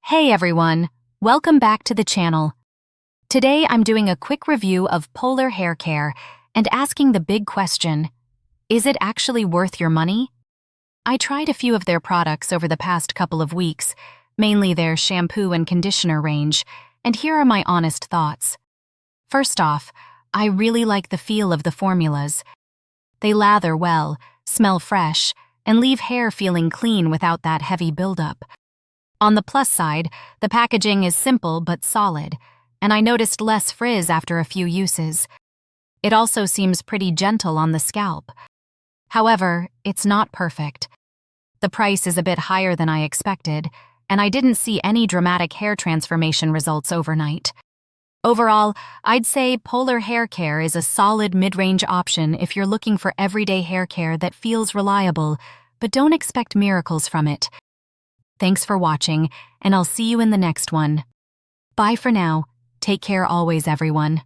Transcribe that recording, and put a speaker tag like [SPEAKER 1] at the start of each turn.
[SPEAKER 1] Hey everyone, welcome back to the channel. Today I'm doing a quick review of Polar Hair Care and asking the big question, is it actually worth your money? I tried a few of their products over the past couple of weeks, mainly their shampoo and conditioner range, and here are my honest thoughts. First off, I really like the feel of the formulas. They lather well, smell fresh, and leave hair feeling clean without that heavy buildup. On the plus side, the packaging is simple but solid, and I noticed less frizz after a few uses. It also seems pretty gentle on the scalp. However, it's not perfect. The price is a bit higher than I expected, and I didn't see any dramatic hair transformation results overnight. Overall, I'd say Polar Hair Care is a solid mid-range option if you're looking for everyday hair care that feels reliable, but don't expect miracles from it. Thanks for watching, and I'll see you in the next one. Bye for now. Take care always, everyone.